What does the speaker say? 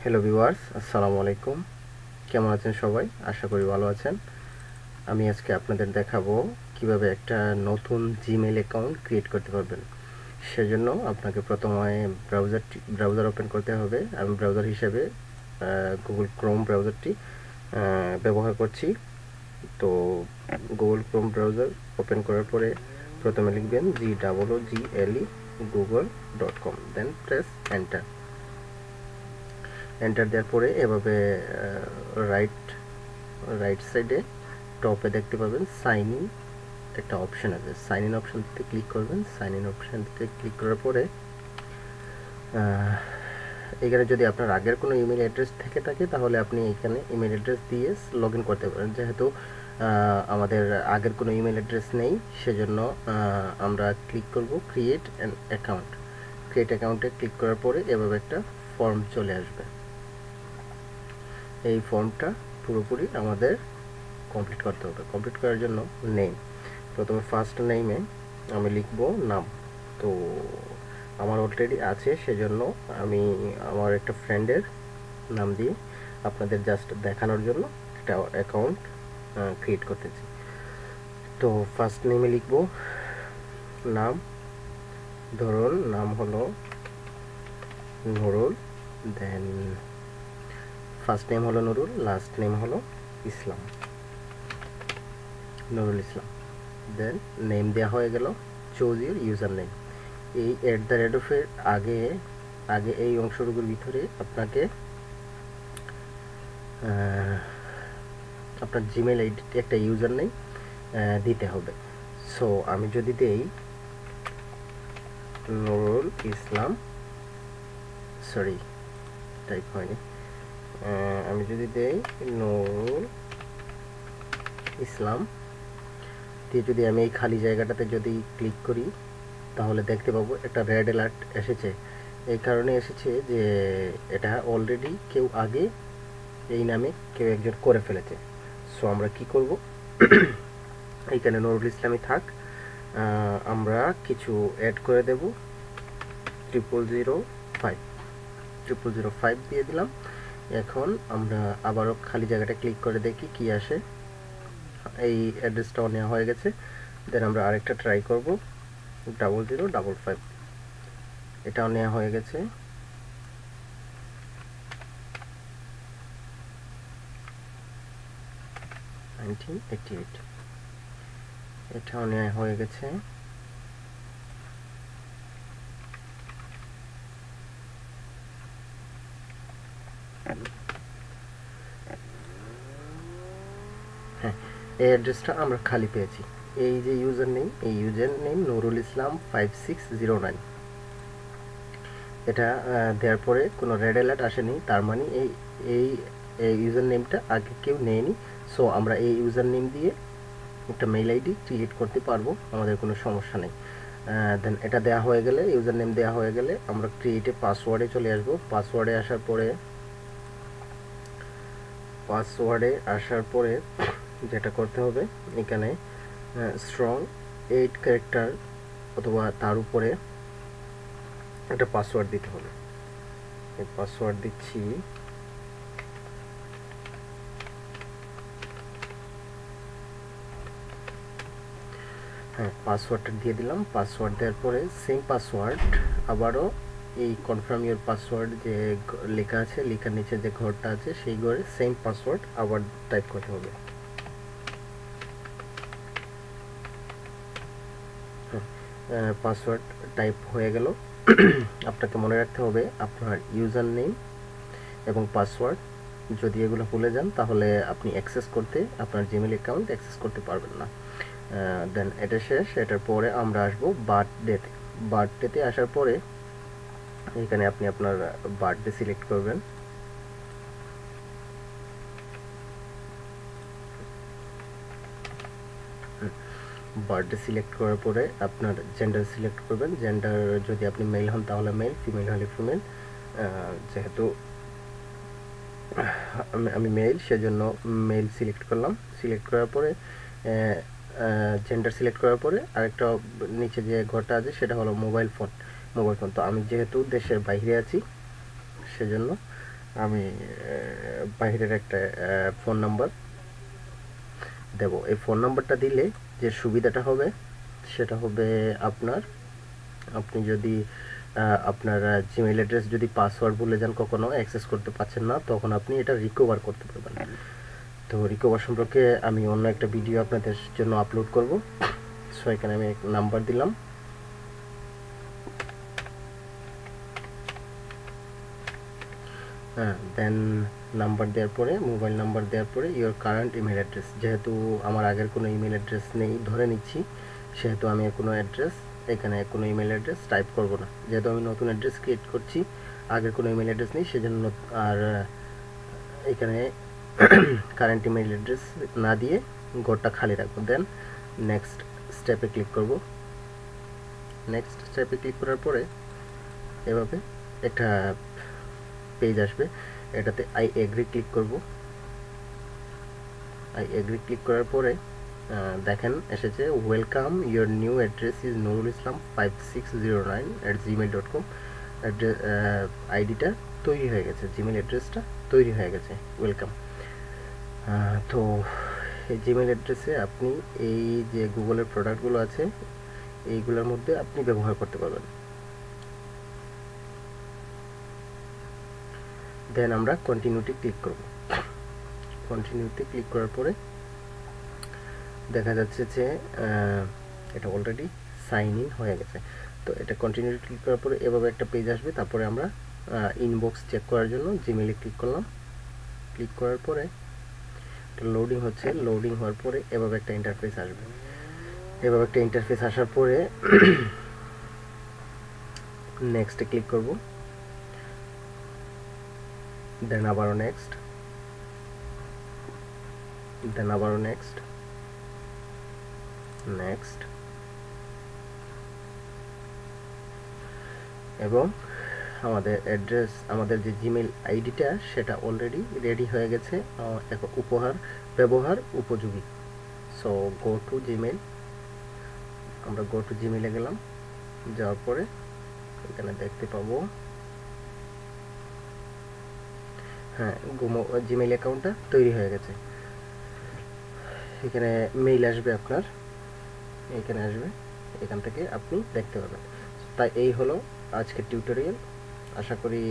Hello viewers, আসসালামু আলাইকুম। কেমন আছেন সবাই? আশা করি ভালো আছেন। আমি আজকে আপনাদের দেখাবো কিভাবে একটা নতুন জিমেইল অ্যাকাউন্ট ক্রিয়েট করতে পারবেন। সেজন্য আপনাকে প্রথমে ব্রাউজার ওপেন করতে হবে। আমি ব্রাউজার হিসেবে গুগল ক্রোম ব্রাউজারটি ব্যবহার করছি। তো গুগল ক্রোম ব্রাউজার ওপেন করার পরে প্রথমে লিখবেন GOOGLE google.com, then press enter. Enter দেওয়ার পরে এভাবে রাইট সাইডে টপে দেখতে পাবেন সাইন ইন একটা অপশন আছে। সাইন ইন অপশনটিতে ক্লিক করবেন। সাইন ইন অপশনটিতে ক্লিক করার পরে এখানে যদি আপনার আগের কোনো ইমেল অ্যাড্রেস থেকে থাকে তাহলে আপনি এখানে ইমেল অ্যাড্রেস দিয়ে লগ ইন করতে পারেন। যেহেতু আমাদের আগের কোনো ইমেল অ্যাড্রেস নেই, সেজন্য আমরা ক্লিক করব ক্রিয়েট অ্যান অ্যাকাউন্ট। ক্রিয়েট অ্যাকাউন্টে ক্লিক করার পরে এভাবে একটা ফর্ম চলে আসবে। এই ফর্মটা পুরোপুরি আমাদের কমপ্লিট করতে হবে। কমপ্লিট করার জন্য নেম, প্রথমে ফার্স্ট নেমে আমি লিখব নাম। তো আমার অলরেডি আছে, সেজন্য আমি আমার একটা ফ্রেন্ডের নাম দিয়ে আপনাদের জাস্ট দেখানোর জন্য একটা অ্যাকাউন্ট ক্রিয়েট করতেছি। তো ফার্স্ট নেমে লিখব নাম, ধরুন নাম হলো নুরুল, দেন ফার্স্ট নেম হলো নুরুল, লাস্ট নেম হলো ইসলাম, নুরুল ইসলাম। দেন নেম দেওয়া হয়ে গেল। Choose your user name. এই @ আগে এই অংশটুকুর ভিতরে আপনাকে আপনার জিমেইল আইডিতে একটা ইউজার নেম দিতে হবে। সো আমি যদি দেই নুরুল ইসলাম, সরি টাইপ হয়নি, আমি যদি দেই নুরুল ইসলাম দিয়ে যদি আমি এই খালি জায়গাটাতে যদি ক্লিক করি তাহলে দেখতে পাবো একটা রেড অ্যালার্ট এসেছে। এই কারণে এসেছে যে এটা অলরেডি কেউ আগে এই নামে কেউ একজন করে ফেলেছে। সো আমরা কি করব, এইখানে নুরুল ইসলামই থাক, আমরা কিছু অ্যাড করে দেব। 0005 দিয়ে দিলাম। এখন আমরা আবারও খালি জায়গাটা ক্লিক করে দেখি কি আসে। এই অ্যাড্রেসটাও নেওয়া হয়ে গেছে। দেন আমরা আরেকটা ট্রাই করব 0055, এটাও নেওয়া হয়ে গেছে। এটাও নেওয়া হয়ে গেছে। হ্যাঁ, এই অ্যাড্রেসটা আমরা খালি পেয়েছি। এই যে ইউজার নেম, এই ইউজার নেম নুরুল ইসলাম 5609, এটা দেওয়ার পরে কোনো রেড অ্যালার্ট আসেনি। তার মানে এই ইউজার নেমটা আগে কেউ নেয়নি। সো আমরা এই ইউজার নেম দিয়ে একটা মেইল আইডি ক্রিয়েট করতে পারবো, আমাদের কোনো সমস্যা নেই। দেন এটা দেওয়া হয়ে গেলে, ইউজার নেম দেওয়া হয়ে গেলে আমরা ক্রিয়েটে পাসওয়ার্ডে চলে আসবো। পাসওয়ার্ডে আসার পরে যেটা করতে হবে, এখানে স্ট্রং 8 ক্যারেক্টার অথবা তার উপরে একটা পাসওয়ার্ড দিতে হবে। এই পাসওয়ার্ড দিচ্ছি, হ্যাঁ পাসওয়ার্ডটা দিয়ে দিলাম। পাসওয়ার্ড দেওয়ার পরে সেম পাসওয়ার্ড আবারও এই কনফার্ম ইউর পাসওয়ার্ড যে লেখা আছে, লেখার নিচে যে ঘরটা আছে সেই ঘরে সেম পাসওয়ার্ড আবার টাইপ করতে হবে। পাসওয়ার্ড টাইপ হয়ে গেল। আপনাকে মনে রাখতে হবে আপনার ইউজার নেম এবং পাসওয়ার্ড, যদি এগুলো ভুলে যান তাহলে আপনি আপনার জিমেইল অ্যাকাউন্ট অ্যাক্সেস করতে পারবেন না। দেন এটা শেষ। এটার পরে আমরা আসবো বার্থডেতে আসার পরে এখানে আপনি আপনার বার্থডে সিলেক্ট করবেন। বার্থডে সিলেক্ট করার পরে আপনার জেন্ডার সিলেক্ট করবেন। জেন্ডার যদি আপনি মেল হন তাহলে মেল, ফিমেল হলে ফিমেল। যেহেতু আমি মেল, সেজন্য মেল সিলেক্ট করলাম। সিলেক্ট করার পরে জেন্ডার সিলেক্ট করার পরে আরেকটা নিচে যে ঘরটা আছে সেটা হলো মোবাইল ফোন। তো আমি যেহেতু দেশের বাইরে আছি, সেজন্য আমি বাইরের একটা ফোন নাম্বার দেব। এই ফোন নাম্বারটা দিলে যে সুবিধাটা হবে সেটা হবে আপনি যদি আপনার জিমেইল অ্যাড্রেস যদি পাসওয়ার্ড ভুলে যান, কখনো অ্যাক্সেস করতে পারছেন না, তখন আপনি এটা রিকভার করতে পারবেন। তো রিকভার সম্পর্কে আমি অন্য একটা ভিডিও আপনাদের জন্য আপলোড করব। সো এখানে আমি এক নাম্বার দিলাম, দেন নাম্বার দেওয়ার পরে, মোবাইল নাম্বার দেওয়ার পরে ইওর কারেন্ট ইমেল অ্যাড্রেস। যেহেতু আমার আগের কোনো ইমেল অ্যাড্রেস নেই ধরে নিচ্ছি, সেহেতু আমি কোনো অ্যাড্রেস এখানে কোনো ইমেল অ্যাড্রেস টাইপ করব না। যেহেতু আমি নতুন অ্যাড্রেস ক্রিয়েট করছি, আগের কোনো ইমেল অ্যাড্রেস নেই, সেজন্য আর এখানে কারেন্ট ইমেল অ্যাড্রেস না দিয়ে ঘরটা খালি রাখবো। দেন নেক্সট স্টেপে ক্লিক করব। নেক্সট স্টেপে ক্লিক করার পরে এভাবে একটা পেজ আসবে, এটাতে আই এগ্রি ক্লিক করব। আই এগ্রি ক্লিক করার পরে দেখেন এসেছে welcome your new address is Nurul Islam 5609@gmail.com। আইডিটা তৈরি হয়ে গেছে, জিমেল অ্যাড্রেসটা তৈরি হয়ে গেছে, ওয়েলকাম। তো এই জিমেল অ্যাড্রেসে আপনি এই যে গুগলের প্রোডাক্টগুলো আছে এইগুলোর মধ্যে আপনি ব্যবহার করতে পারবেন। দেন আমরা কন্টিনিউতে ক্লিক করব। কন্টিনিউতে ক্লিক করার পরে দেখা যাচ্ছে যে এটা অলরেডি সাইন ইন হয়ে গেছে। তো এটা কন্টিনিউ ক্লিক করার পরে এভাবে একটা পেজ আসবে। তারপরে আমরা ইনবক্স চেক করার জন্য জিমেইলে ক্লিক করলাম। ক্লিক করার পরে লোডিং হচ্ছে, লোডিং হওয়ার পরে এভাবে একটা ইন্টারফেস আসবে। এভাবে একটা ইন্টারফেস আসার পরে নেক্সটে ক্লিক করব। দেন আবারও নেক্সট, দেন আবারও নেক্সট, নেক্সট, এবং আমাদের অ্যাড্রেস, আমাদের যে জিমেল আইডিটা সেটা অলরেডি রেডি হয়ে গেছে, ব্যবহার উপযোগী। সো গো টু জিমেল, আমরা গো টু জিমেলে গেলাম। যাওয়ার পরে এখানে দেখতে পাবো জিমেইল অ্যাকাউন্টটা তৈরি হয়ে গেছে। এখানে মেইল আসবে আপনার, এখানে আসবে, এখান থেকে আপনি দেখতে পাবেন। তাই এই হলো আজকের টিউটোরিয়াল। আশা করি